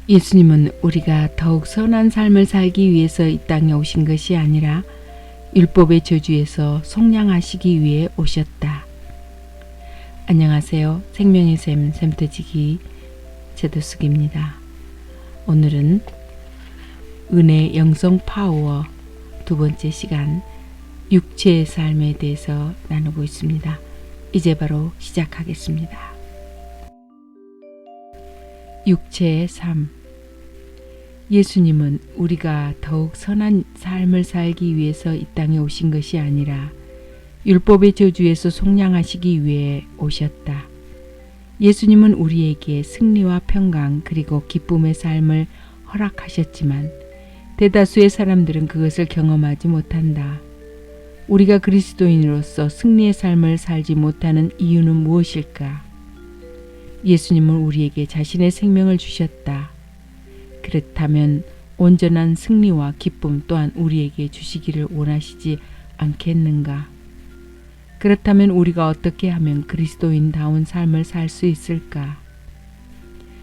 예수님은 우리가 더욱 선한 삶을 살기 위해서 이 땅에 오신 것이 아니라 율법의 저주에서 속량하시기 위해 오셨다. 안녕하세요. 생명의 샘 샘터지기 제도숙입니다. 오늘은 은혜 영성 파워 두 번째 시간 육체의 삶에 대해서 나누고 있습니다. 이제 바로 시작하겠습니다. 육체의 삶. 예수님은 우리가 더욱 선한 삶을 살기 위해서 이 땅에 오신 것이 아니라 율법의 저주에서 속량하시기 위해 오셨다. 예수님은 우리에게 승리와 평강 그리고 기쁨의 삶을 허락하셨지만 대다수의 사람들은 그것을 경험하지 못한다. 우리가 그리스도인으로서 승리의 삶을 살지 못하는 이유는 무엇일까? 예수님은 우리에게 자신의 생명을 주셨다. 그렇다면 온전한 승리와 기쁨 또한 우리에게 주시기를 원하시지 않겠는가? 그렇다면 우리가 어떻게 하면 그리스도인다운 삶을 살 수 있을까?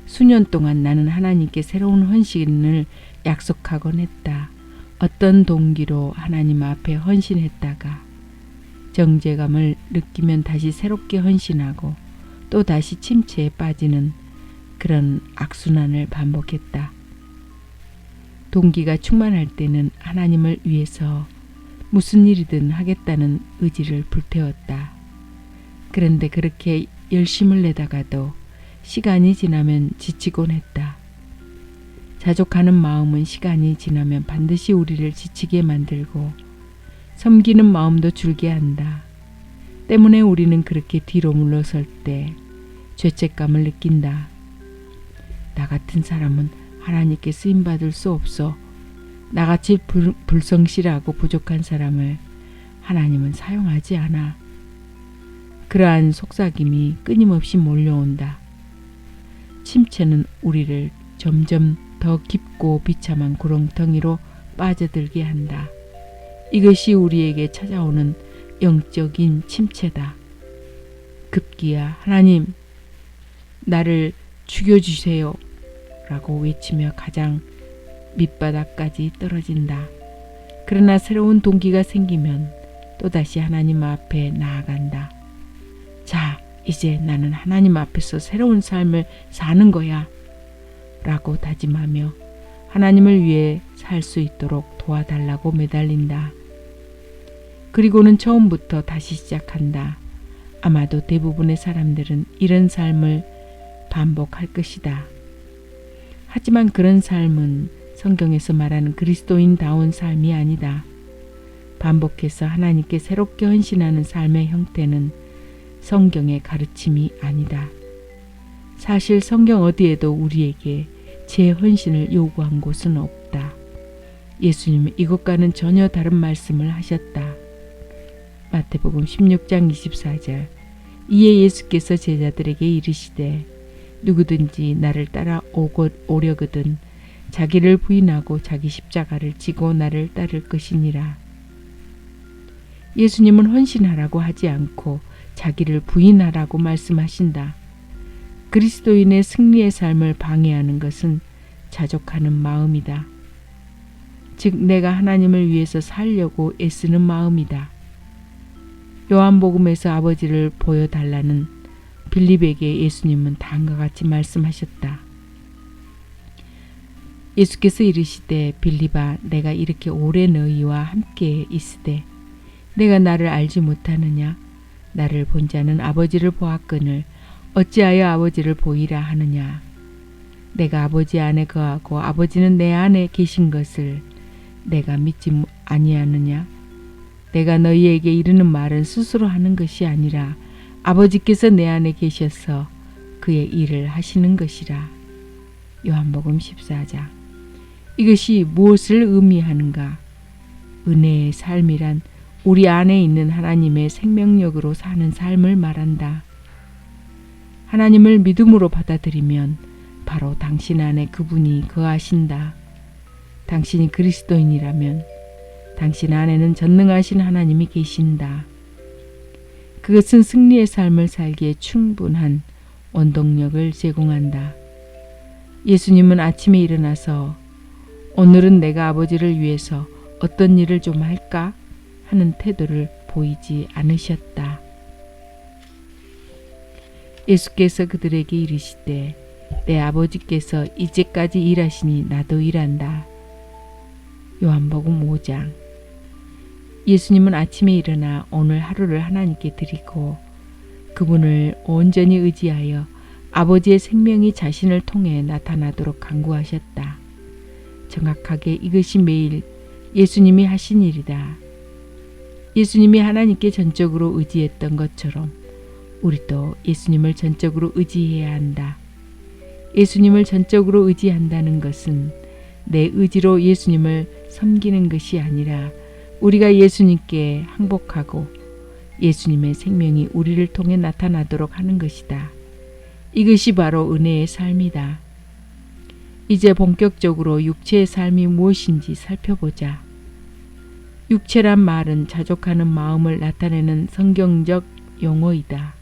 수년 동안 나는 하나님께 새로운 헌신을 약속하곤 했다. 어떤 동기로 하나님 앞에 헌신했다가 정죄감을 느끼면 다시 새롭게 헌신하고 또 다시 침체에 빠지는 그런 악순환을 반복했다. 동기가 충만할 때는 하나님을 위해서 무슨 일이든 하겠다는 의지를 불태웠다. 그런데 그렇게 열심을 내다가도 시간이 지나면 지치곤 했다. 자족하는 마음은 시간이 지나면 반드시 우리를 지치게 만들고 섬기는 마음도 줄게 한다. 때문에 우리는 그렇게 뒤로 물러설 때 죄책감을 느낀다. 나 같은 사람은 하나님께 쓰임받을 수 없어. 나같이 불성실하고 부족한 사람을 하나님은 사용하지 않아. 그러한 속삭임이 끊임없이 몰려온다. 침체는 우리를 점점 더 깊고 비참한 구렁텅이로 빠져들게 한다. 이것이 우리에게 찾아오는 영적인 침체다. 급기야 하나님 나를 죽여주세요 라고 외치며 가장 밑바닥까지 떨어진다. 그러나 새로운 동기가 생기면 또다시 하나님 앞에 나아간다. 자, 이제 나는 하나님 앞에서 새로운 삶을 사는 거야 라고 다짐하며 하나님을 위해 살 수 있도록 도와달라고 매달린다. 그리고는 처음부터 다시 시작한다. 아마도 대부분의 사람들은 이런 삶을 반복할 것이다. 하지만 그런 삶은 성경에서 말하는 그리스도인다운 삶이 아니다. 반복해서 하나님께 새롭게 헌신하는 삶의 형태는 성경의 가르침이 아니다. 사실 성경 어디에도 우리에게 재헌신을 요구한 곳은 없다. 예수님은 이것과는 전혀 다른 말씀을 하셨다. 마태복음 16장 24절. 이에 예수께서 제자들에게 이르시되 누구든지 나를 따라 오려거든 자기를 부인하고 자기 십자가를 지고 나를 따를 것이니라. 예수님은 헌신하라고 하지 않고 자기를 부인하라고 말씀하신다. 그리스도인의 승리의 삶을 방해하는 것은 자족하는 마음이다. 즉 내가 하나님을 위해서 살려고 애쓰는 마음이다. 요한복음에서 아버지를 보여달라는 빌립에게 예수님은 다음과 같이 말씀하셨다. 예수께서 이르시되 빌립아 내가 이렇게 오래 너희와 함께 있으되 내가 나를 알지 못하느냐? 나를 본 자는 아버지를 보았거늘 어찌하여 아버지를 보이라 하느냐? 내가 아버지 안에 거하고 아버지는 내 안에 계신 것을 내가 믿지 아니하느냐? 내가 너희에게 이르는 말은 스스로 하는 것이 아니라 아버지께서 내 안에 계셔서 그의 일을 하시는 것이라. 요한복음 14장. 이것이 무엇을 의미하는가? 은혜의 삶이란 우리 안에 있는 하나님의 생명력으로 사는 삶을 말한다. 하나님을 믿음으로 받아들이면 바로 당신 안에 그분이 거하신다. 당신이 그리스도인이라면 당신 안에는 전능하신 하나님이 계신다. 그것은 승리의 삶을 살기에 충분한 원동력을 제공한다. 예수님은 아침에 일어나서 오늘은 내가 아버지를 위해서 어떤 일을 좀 할까 하는 태도를 보이지 않으셨다. 예수께서 그들에게 이르시되 내 아버지께서 이제까지 일하시니 나도 일한다. 요한복음 5장. 예수님은 아침에 일어나 오늘 하루를 하나님께 드리고 그분을 온전히 의지하여 아버지의 생명이 자신을 통해 나타나도록 간구하셨다. 정확하게 이것이 매일 예수님이 하신 일이다. 예수님이 하나님께 전적으로 의지했던 것처럼 우리도 예수님을 전적으로 의지해야 한다. 예수님을 전적으로 의지한다는 것은 내 의지로 예수님을 섬기는 것이 아니라 우리가 예수님께 항복하고 예수님의 생명이 우리를 통해 나타나도록 하는 것이다. 이것이 바로 은혜의 삶이다. 이제 본격적으로 육체의 삶이 무엇인지 살펴보자. 육체란 말은 자족하는 마음을 나타내는 성경적 용어이다.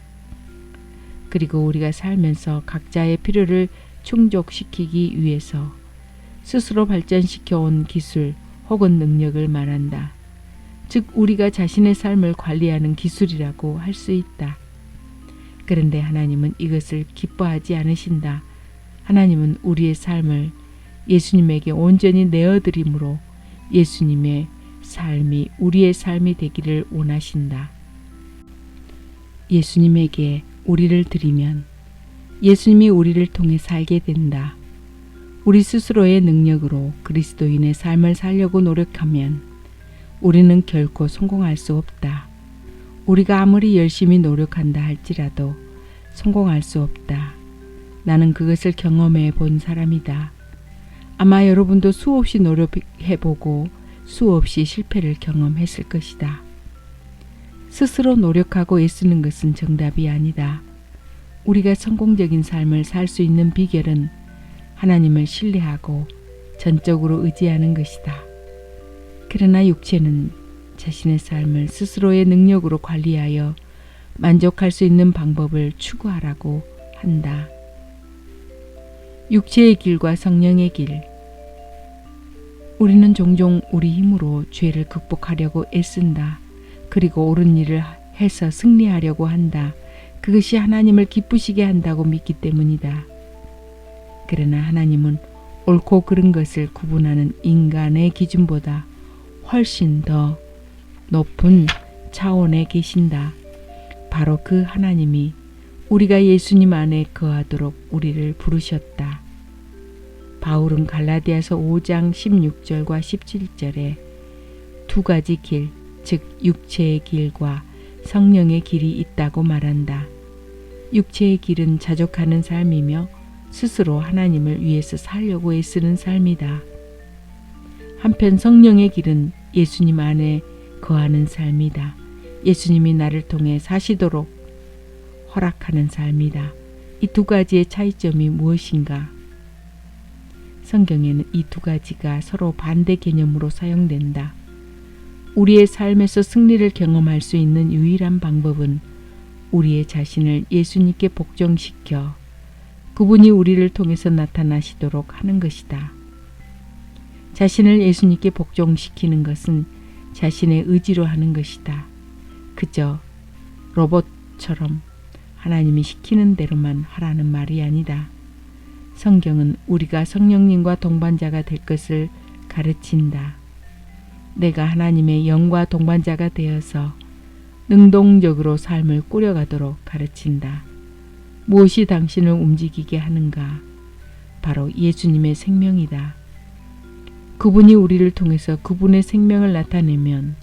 그리고 우리가 살면서 각자의 필요를 충족시키기 위해서 스스로 발전시켜 온 기술 혹은 능력을 말한다. 즉 우리가 자신의 삶을 관리하는 기술이라고 할 수 있다. 그런데 하나님은 이것을 기뻐하지 않으신다. 하나님은 우리의 삶을 예수님에게 온전히 내어드림으로 예수님의 삶이 우리의 삶이 되기를 원하신다. 예수님에게 우리를 드리면 예수님이 우리를 통해 살게 된다. 우리 스스로의 능력으로 그리스도인의 삶을 살려고 노력하면 우리는 결코 성공할 수 없다. 우리가 아무리 열심히 노력한다 할지라도 성공할 수 없다. 나는 그것을 경험해 본 사람이다. 아마 여러분도 수없이 노력해보고 수없이 실패를 경험했을 것이다. 스스로 노력하고 애쓰는 것은 정답이 아니다. 우리가 성공적인 삶을 살 수 있는 비결은 하나님을 신뢰하고 전적으로 의지하는 것이다. 그러나 육체는 자신의 삶을 스스로의 능력으로 관리하여 만족할 수 있는 방법을 추구하라고 한다. 육체의 길과 성령의 길. 우리는 종종 우리 힘으로 죄를 극복하려고 애쓴다. 그리고 옳은 일을 해서 승리하려고 한다. 그것이 하나님을 기쁘시게 한다고 믿기 때문이다. 그러나 하나님은 옳고 그른 것을 구분하는 인간의 기준보다 훨씬 더 높은 차원에 계신다. 바로 그 하나님이 우리가 예수님 안에 거하도록 우리를 부르셨다. 바울은 갈라디아서 5장 16절과 17절에 두 가지 길, 즉 육체의 길과 성령의 길이 있다고 말한다. 육체의 길은 자족하는 삶이며 스스로 하나님을 위해서 살려고 애쓰는 삶이다. 한편 성령의 길은 예수님 안에 거하는 삶이다. 예수님이 나를 통해 사시도록 허락하는 삶이다. 이 두 가지의 차이점이 무엇인가? 성경에는 이 두 가지가 서로 반대 개념으로 사용된다. 우리의 삶에서 승리를 경험할 수 있는 유일한 방법은 우리의 자신을 예수님께 복종시켜 그분이 우리를 통해서 나타나시도록 하는 것이다. 자신을 예수님께 복종시키는 것은 자신의 의지로 하는 것이다. 그저 로봇처럼 하나님이 시키는 대로만 하라는 말이 아니다. 성경은 우리가 성령님과 동반자가 될 것을 가르친다. 내가 하나님의 영과 동반자가 되어서 능동적으로 삶을 꾸려가도록 가르친다. 무엇이 당신을 움직이게 하는가? 바로 예수님의 생명이다. 그분이 우리를 통해서 그분의 생명을 나타내면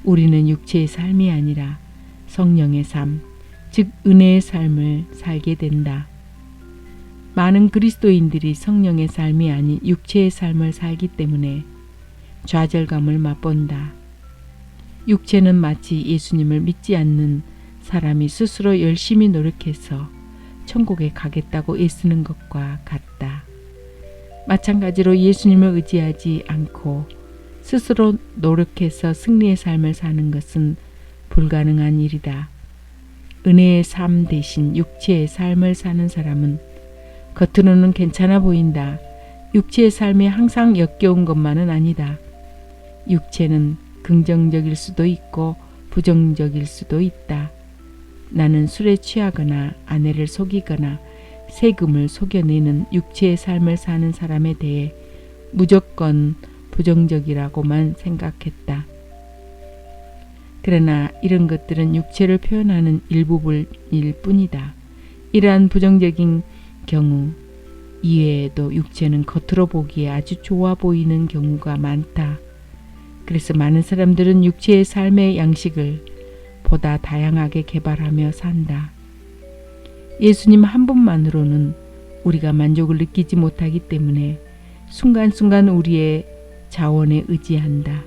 우리는 육체의 삶이 아니라 성령의 삶, 즉 은혜의 삶을 살게 된다. 많은 그리스도인들이 성령의 삶이 아닌 육체의 삶을 살기 때문에 좌절감을 맛본다. 육체는 마치 예수님을 믿지 않는 사람이 스스로 열심히 노력해서 천국에 가겠다고 애쓰는 것과 같다. 마찬가지로 예수님을 의지하지 않고 스스로 노력해서 승리의 삶을 사는 것은 불가능한 일이다. 은혜의 삶 대신 육체의 삶을 사는 사람은 겉으로는 괜찮아 보인다. 육체의 삶이 항상 역겨운 것만은 아니다. 육체는 긍정적일 수도 있고 부정적일 수도 있다. 나는 술에 취하거나 아내를 속이거나 세금을 속여내는 육체의 삶을 사는 사람에 대해 무조건 부정적이라고만 생각했다. 그러나 이런 것들은 육체를 표현하는 일부분일 뿐이다. 이러한 부정적인 경우 이외에도 육체는 겉으로 보기에 아주 좋아 보이는 경우가 많다. 그래서 많은 사람들은 육체의 삶의 양식을 보다 다양하게 개발하며 산다. 예수님 한 분만으로는 우리가 만족을 느끼지 못하기 때문에 순간순간 우리의 자원에 의지한다.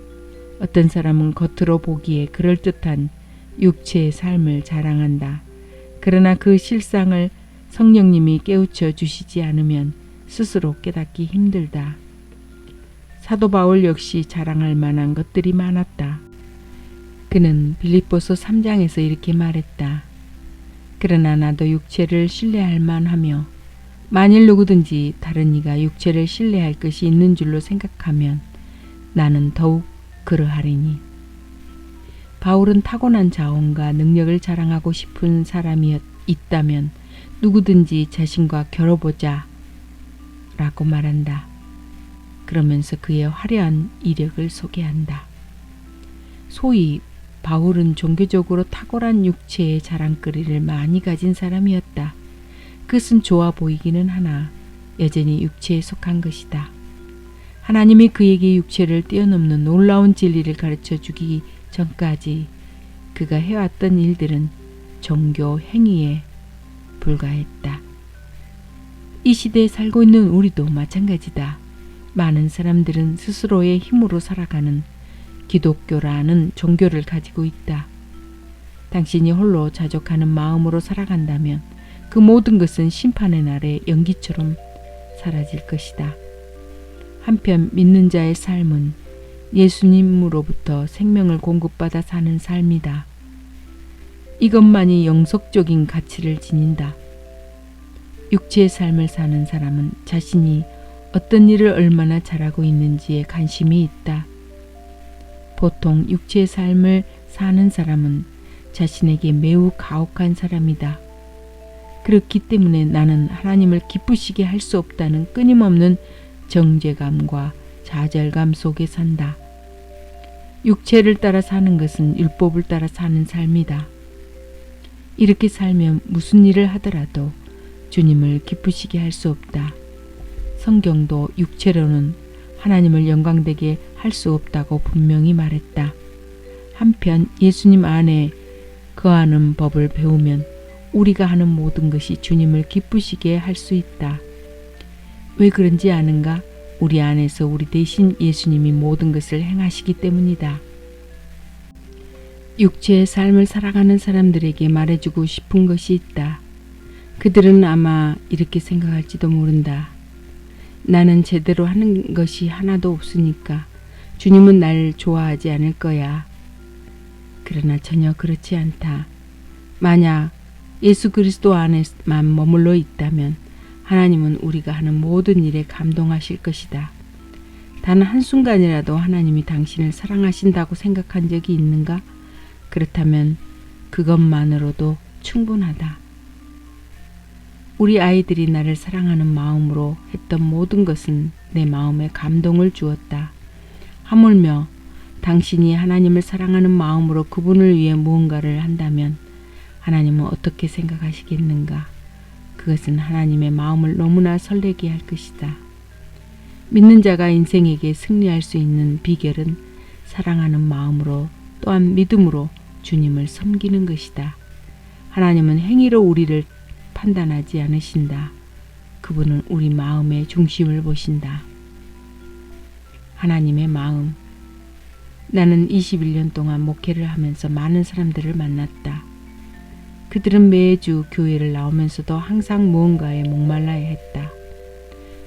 어떤 사람은 겉으로 보기에 그럴듯한 육체의 삶을 자랑한다. 그러나 그 실상을 성령님이 깨우쳐 주시지 않으면 스스로 깨닫기 힘들다. 사도 바울 역시 자랑할 만한 것들이 많았다. 그는 빌립보서 3장에서 이렇게 말했다. 그러나 나도 육체를 신뢰할 만하며 만일 누구든지 다른 이가 육체를 신뢰할 것이 있는 줄로 생각하면 나는 더욱 그러하리니. 바울은 타고난 자원과 능력을 자랑하고 싶은 사람이 있다면 누구든지 자신과 겨뤄보자 라고 말한다. 그러면서 그의 화려한 이력을 소개한다. 소위 바울은 종교적으로 탁월한 육체의 자랑거리를 많이 가진 사람이었다. 그것은 좋아 보이기는 하나 여전히 육체에 속한 것이다. 하나님이 그에게 육체를 뛰어넘는 놀라운 진리를 가르쳐 주기 전까지 그가 해왔던 일들은 종교 행위에 불과했다. 이 시대에 살고 있는 우리도 마찬가지다. 많은 사람들은 스스로의 힘으로 살아가는 기독교라는 종교를 가지고 있다. 당신이 홀로 자족하는 마음으로 살아간다면 그 모든 것은 심판의 날에 연기처럼 사라질 것이다. 한편 믿는 자의 삶은 예수님으로부터 생명을 공급받아 사는 삶이다. 이것만이 영속적인 가치를 지닌다. 육체의 삶을 사는 사람은 자신이 어떤 일을 얼마나 잘하고 있는지에 관심이 있다. 보통 육체의 삶을 사는 사람은 자신에게 매우 가혹한 사람이다. 그렇기 때문에 나는 하나님을 기쁘시게 할 수 없다는 끊임없는 정죄감과 좌절감 속에 산다. 육체를 따라 사는 것은 율법을 따라 사는 삶이다. 이렇게 살면 무슨 일을 하더라도 주님을 기쁘시게 할 수 없다. 성경도 육체로는 하나님을 영광되게 할 수 없다고 분명히 말했다. 한편 예수님 안에 거하는 법을 배우면 우리가 하는 모든 것이 주님을 기쁘시게 할 수 있다. 왜 그런지 아는가? 우리 안에서 우리 대신 예수님이 모든 것을 행하시기 때문이다. 육체의 삶을 살아가는 사람들에게 말해주고 싶은 것이 있다. 그들은 아마 이렇게 생각할지도 모른다. 나는 제대로 하는 것이 하나도 없으니까 주님은 날 좋아하지 않을 거야. 그러나 전혀 그렇지 않다. 만약 예수 그리스도 안에만 머물러 있다면 하나님은 우리가 하는 모든 일에 감동하실 것이다. 단 한순간이라도 하나님이 당신을 사랑하신다고 생각한 적이 있는가? 그렇다면 그것만으로도 충분하다. 우리 아이들이 나를 사랑하는 마음으로 했던 모든 것은 내 마음에 감동을 주었다. 하물며 당신이 하나님을 사랑하는 마음으로 그분을 위해 무언가를 한다면 하나님은 어떻게 생각하시겠는가? 그것은 하나님의 마음을 너무나 설레게 할 것이다. 믿는 자가 인생에게 승리할 수 있는 비결은 사랑하는 마음으로 또한 믿음으로 주님을 섬기는 것이다. 하나님은 행위로 우리를 판단하지 않으신다. 그분은 우리 마음의 중심을 보신다. 하나님의 마음. 나는 21년 동안 목회를 하면서 많은 사람들을 만났다. 그들은 매주 교회를 나오면서도 항상 무언가에 목말라야 했다.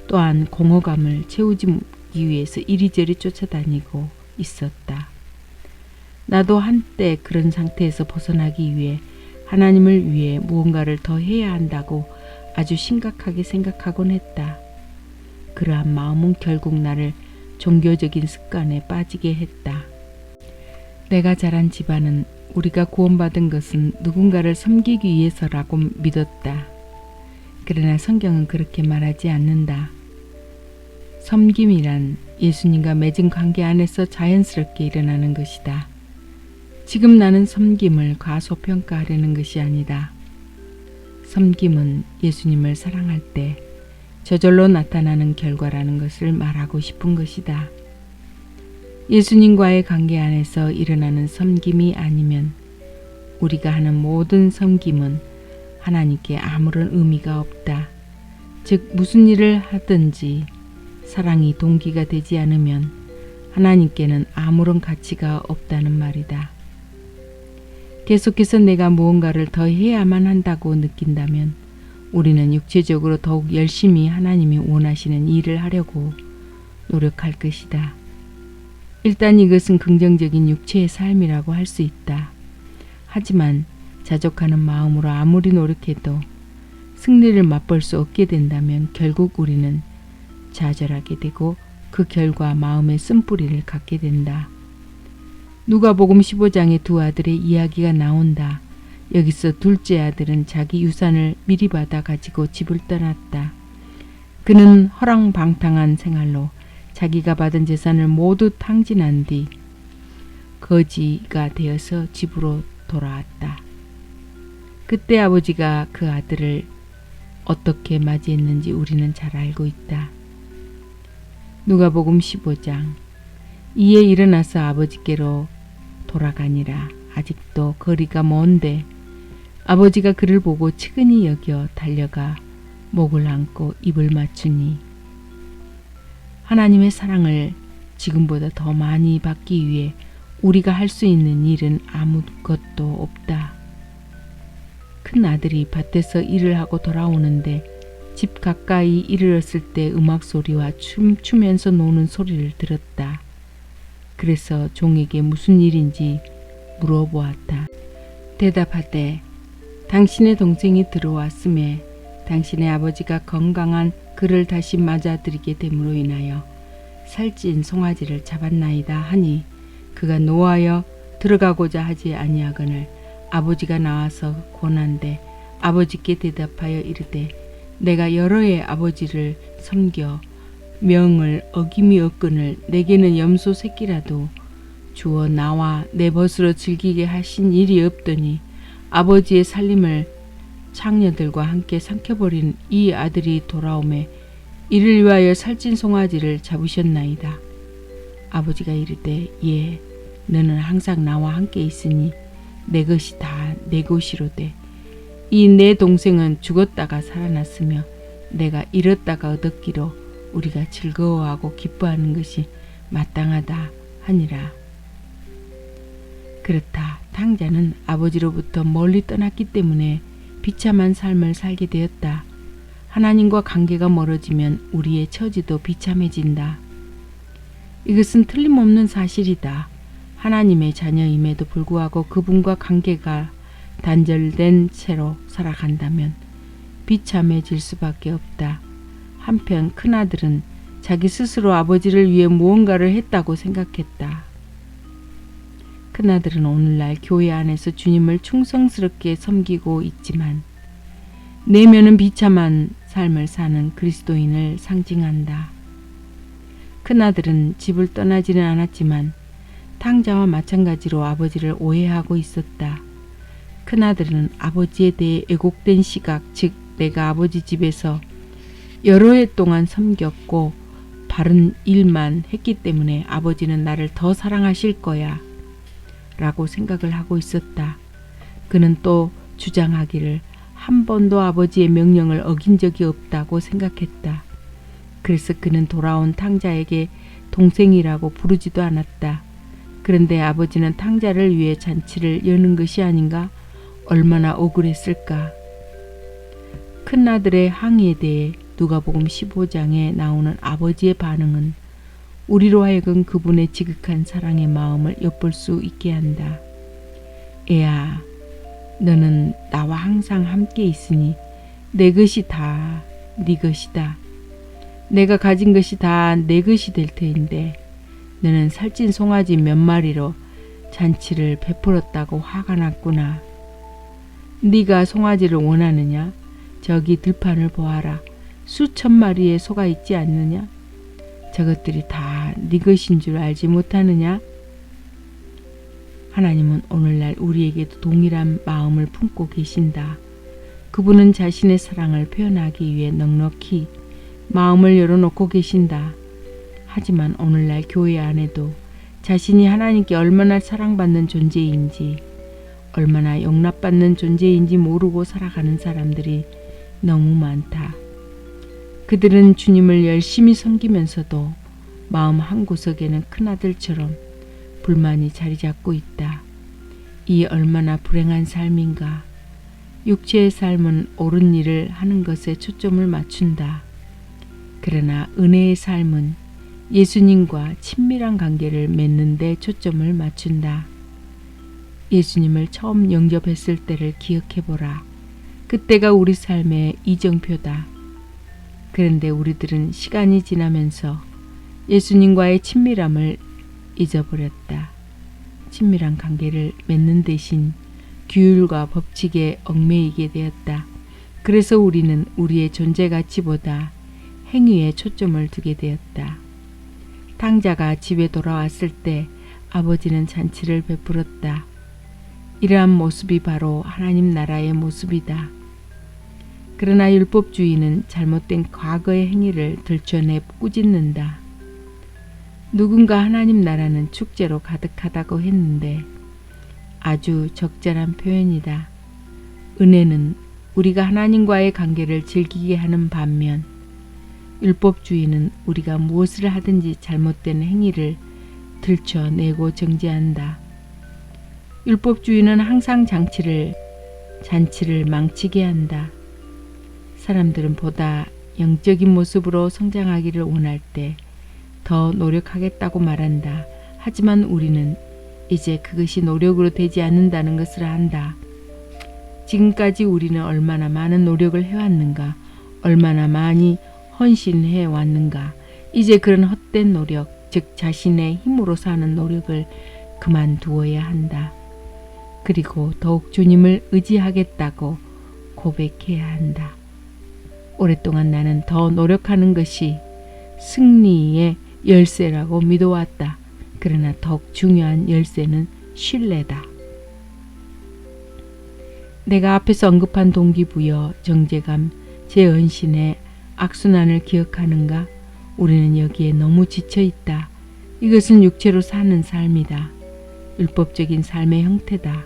또한 공허감을 채우기 위해서 이리저리 쫓아다니고 있었다. 나도 한때 그런 상태에서 벗어나기 위해 하나님을 위해 무언가를 더 해야 한다고 아주 심각하게 생각하곤 했다. 그러한 마음은 결국 나를 종교적인 습관에 빠지게 했다. 내가 자란 집안은 우리가 구원받은 것은 누군가를 섬기기 위해서라고 믿었다. 그러나 성경은 그렇게 말하지 않는다. 섬김이란 예수님과 맺은 관계 안에서 자연스럽게 일어나는 것이다. 지금 나는 섬김을 과소평가하려는 것이 아니다. 섬김은 예수님을 사랑할 때 저절로 나타나는 결과라는 것을 말하고 싶은 것이다. 예수님과의 관계 안에서 일어나는 섬김이 아니면 우리가 하는 모든 섬김은 하나님께 아무런 의미가 없다. 즉 무슨 일을 하든지 사랑이 동기가 되지 않으면 하나님께는 아무런 가치가 없다는 말이다. 계속해서 내가 무언가를 더 해야만 한다고 느낀다면 우리는 육체적으로 더욱 열심히 하나님이 원하시는 일을 하려고 노력할 것이다. 일단 이것은 긍정적인 육체의 삶이라고 할 수 있다. 하지만 자족하는 마음으로 아무리 노력해도 승리를 맛볼 수 없게 된다면 결국 우리는 좌절하게 되고 그 결과 마음의 쓴뿌리를 갖게 된다. 누가복음 15장의 두 아들의 이야기가 나온다. 여기서 둘째 아들은 자기 유산을 미리 받아 가지고 집을 떠났다. 그는 허랑방탕한 생활로 자기가 받은 재산을 모두 탕진한 뒤 거지가 되어서 집으로 돌아왔다. 그때 아버지가 그 아들을 어떻게 맞이했는지 우리는 잘 알고 있다. 누가복음 15장. 이에 일어나서 아버지께로 돌아가니라. 아직도 거리가 먼데 아버지가 그를 보고 측은히 여겨 달려가 목을 안고 입을 맞추니 하나님의 사랑을 지금보다 더 많이 받기 위해 우리가 할 수 있는 일은 아무것도 없다. 큰 아들이 밭에서 일을 하고 돌아오는데 집 가까이 이르렀을 때 음악 소리와 춤추면서 노는 소리를 들었다. 그래서 종에게 무슨 일인지 물어보았다. 대답하되 당신의 동생이 들어왔음에 당신의 아버지가 건강한 그를 다시 맞아들이게 됨으로 인하여 살찐 송아지를 잡았나이다 하니 그가 노하여 들어가고자 하지 아니하거늘 아버지가 나와서 권한대 아버지께 대답하여 이르되 내가 여러 해 아버지를 섬겨 명을 어김이 없거늘 내게는 염소 새끼라도 주어 나와 내 벗으로 즐기게 하신 일이 없더니 아버지의 살림을 창녀들과 함께 삼켜버린 이 아들이 돌아오매 이를 위하여 살찐 송아지를 잡으셨나이다. 아버지가 이르되 예 너는 항상 나와 함께 있으니 내 것이 다 내 것이로되 이 내 동생은 죽었다가 살아났으며 내가 잃었다가 얻었기로 우리가 즐거워하고 기뻐하는 것이 마땅하다 하니라. 그렇다. 탕자는 아버지로부터 멀리 떠났기 때문에 비참한 삶을 살게 되었다. 하나님과 관계가 멀어지면 우리의 처지도 비참해진다. 이것은 틀림없는 사실이다. 하나님의 자녀임에도 불구하고 그분과 관계가 단절된 채로 살아간다면 비참해질 수밖에 없다. 한편 큰아들은 자기 스스로 아버지를 위해 무언가를 했다고 생각했다. 큰아들은 오늘날 교회 안에서 주님을 충성스럽게 섬기고 있지만 내면은 비참한 삶을 사는 그리스도인을 상징한다. 큰아들은 집을 떠나지는 않았지만 탕자와 마찬가지로 아버지를 오해하고 있었다. 큰아들은 아버지에 대해 왜곡된 시각, 즉 내가 아버지 집에서 여러 해 동안 섬겼고 바른 일만 했기 때문에 아버지는 나를 더 사랑하실 거야 라고 생각을 하고 있었다. 그는 또 주장하기를 한 번도 아버지의 명령을 어긴 적이 없다고 생각했다. 그래서 그는 돌아온 탕자에게 동생이라고 부르지도 않았다. 그런데 아버지는 탕자를 위해 잔치를 여는 것이 아닌가? 얼마나 억울했을까? 큰아들의 항의에 대해 누가복음 15장에 나오는 아버지의 반응은 우리로 하여금 그분의 지극한 사랑의 마음을 엿볼 수 있게 한다. 애야, 너는 나와 항상 함께 있으니 내 것이 다 네 것이다. 내가 가진 것이 다 내 것이 될 터인데 너는 살찐 송아지 몇 마리로 잔치를 베풀었다고 화가 났구나. 네가 송아지를 원하느냐? 저기 들판을 보아라. 수천 마리의 소가 있지 않느냐? 저것들이 다 네 것인 줄 알지 못하느냐? 하나님은 오늘날 우리에게도 동일한 마음을 품고 계신다. 그분은 자신의 사랑을 표현하기 위해 넉넉히 마음을 열어놓고 계신다. 하지만 오늘날 교회 안에도 자신이 하나님께 얼마나 사랑받는 존재인지, 얼마나 용납받는 존재인지 모르고 살아가는 사람들이 너무 많다. 그들은 주님을 열심히 섬기면서도 마음 한구석에는 큰아들처럼 불만이 자리 잡고 있다. 이 얼마나 불행한 삶인가. 육체의 삶은 옳은 일을 하는 것에 초점을 맞춘다. 그러나 은혜의 삶은 예수님과 친밀한 관계를 맺는 데 초점을 맞춘다. 예수님을 처음 영접했을 때를 기억해보라. 그때가 우리 삶의 이정표다. 그런데 우리들은 시간이 지나면서 예수님과의 친밀함을 잊어버렸다. 친밀한 관계를 맺는 대신 규율과 법칙에 얽매이게 되었다. 그래서 우리는 우리의 존재 가치보다 행위에 초점을 두게 되었다. 탕자가 집에 돌아왔을 때 아버지는 잔치를 베풀었다. 이러한 모습이 바로 하나님 나라의 모습이다. 그러나 율법주의는 잘못된 과거의 행위를 들춰내 꾸짖는다. 누군가 하나님 나라는 축제로 가득하다고 했는데 아주 적절한 표현이다. 은혜는 우리가 하나님과의 관계를 즐기게 하는 반면 율법주의는 우리가 무엇을 하든지 잘못된 행위를 들춰내고 정죄한다. 율법주의는 항상 잔치를 망치게 한다. 사람들은 보다 영적인 모습으로 성장하기를 원할 때 더 노력하겠다고 말한다. 하지만 우리는 이제 그것이 노력으로 되지 않는다는 것을 안다. 지금까지 우리는 얼마나 많은 노력을 해왔는가, 얼마나 많이 헌신해 왔는가. 이제 그런 헛된 노력, 즉 자신의 힘으로 사는 노력을 그만두어야 한다. 그리고 더욱 주님을 의지하겠다고 고백해야 한다. 오랫동안 나는 더 노력하는 것이 승리의 열쇠라고 믿어왔다. 그러나 더욱 중요한 열쇠는 신뢰다. 내가 앞에서 언급한 동기부여, 정죄감, 제언신의 악순환을 기억하는가? 우리는 여기에 너무 지쳐있다. 이것은 육체로 사는 삶이다. 율법적인 삶의 형태다.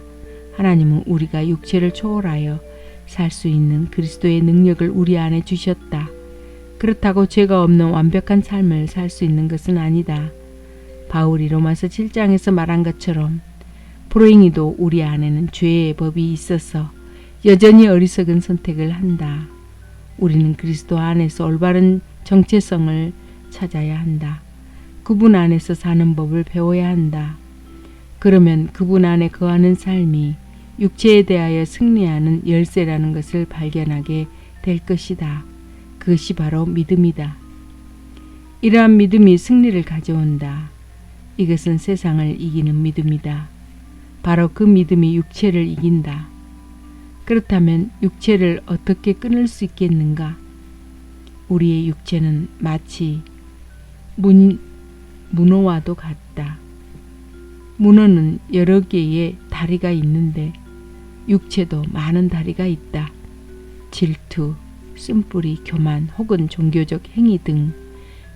하나님은 우리가 육체를 초월하여 살 수 있는 그리스도의 능력을 우리 안에 주셨다. 그렇다고 죄가 없는 완벽한 삶을 살 수 있는 것은 아니다. 바울이 로마서 7장에서 말한 것처럼 불행히도 우리 안에는 죄의 법이 있어서 여전히 어리석은 선택을 한다. 우리는 그리스도 안에서 올바른 정체성을 찾아야 한다. 그분 안에서 사는 법을 배워야 한다. 그러면 그분 안에 거하는 삶이 육체에 대하여 승리하는 열쇠라는 것을 발견하게 될 것이다. 그것이 바로 믿음이다. 이러한 믿음이 승리를 가져온다. 이것은 세상을 이기는 믿음이다. 바로 그 믿음이 육체를 이긴다. 그렇다면 육체를 어떻게 끊을 수 있겠는가? 우리의 육체는 마치 문어와도 같다. 문어는 여러 개의 다리가 있는데 육체도 많은 다리가 있다. 질투, 쓴뿌리, 교만 혹은 종교적 행위 등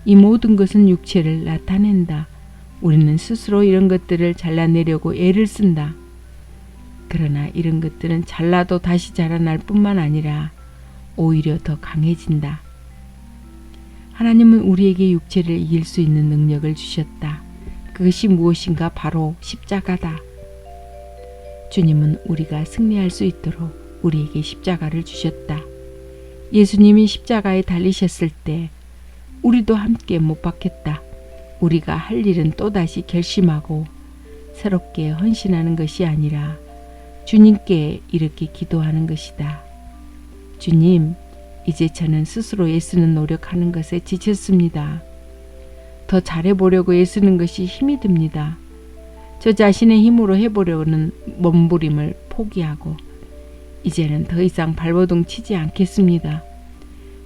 이 모든 것은 육체를 나타낸다. 우리는 스스로 이런 것들을 잘라내려고 애를 쓴다. 그러나 이런 것들은 잘라도 다시 자라날 뿐만 아니라 오히려 더 강해진다. 하나님은 우리에게 육체를 이길 수 있는 능력을 주셨다. 그것이 무엇인가? 바로 십자가다. 주님은 우리가 승리할 수 있도록 우리에게 십자가를 주셨다. 예수님이 십자가에 달리셨을 때 우리도 함께 못 박혔다. 우리가 할 일은 또다시 결심하고 새롭게 헌신하는 것이 아니라 주님께 이렇게 기도하는 것이다. 주님, 이제 저는 스스로 애쓰는 노력하는 것에 지쳤습니다. 더 잘해보려고 애쓰는 것이 힘이 듭니다. 저 자신의 힘으로 해보려는 몸부림을 포기하고 이제는 더 이상 발버둥 치지 않겠습니다.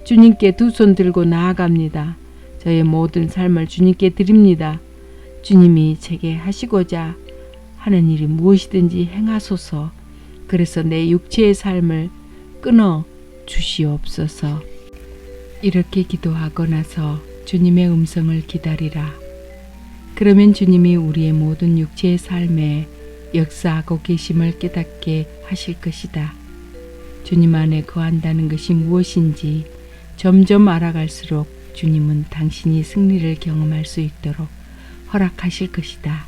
주님께 두 손 들고 나아갑니다. 저의 모든 삶을 주님께 드립니다. 주님이 제게 하시고자 하는 일이 무엇이든지 행하소서. 그래서 내 육체의 삶을 끊어 주시옵소서. 이렇게 기도하고 나서 주님의 음성을 기다리라. 그러면 주님이 우리의 모든 육체의 삶에 역사하고 계심을 깨닫게 하실 것이다. 주님 안에 거한다는 것이 무엇인지 점점 알아갈수록 주님은 당신이 승리를 경험할 수 있도록 허락하실 것이다.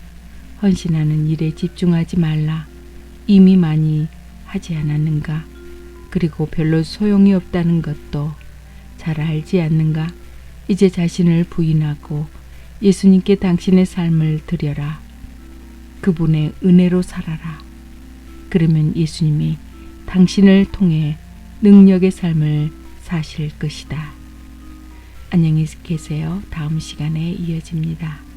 헌신하는 일에 집중하지 말라. 이미 많이 하지 않았는가? 그리고 별로 소용이 없다는 것도 잘 알지 않는가? 이제 자신을 부인하고 예수님께 당신의 삶을 드려라. 그분의 은혜로 살아라. 그러면 예수님이 당신을 통해 능력의 삶을 사실 것이다. 안녕히 계세요. 다음 시간에 이어집니다.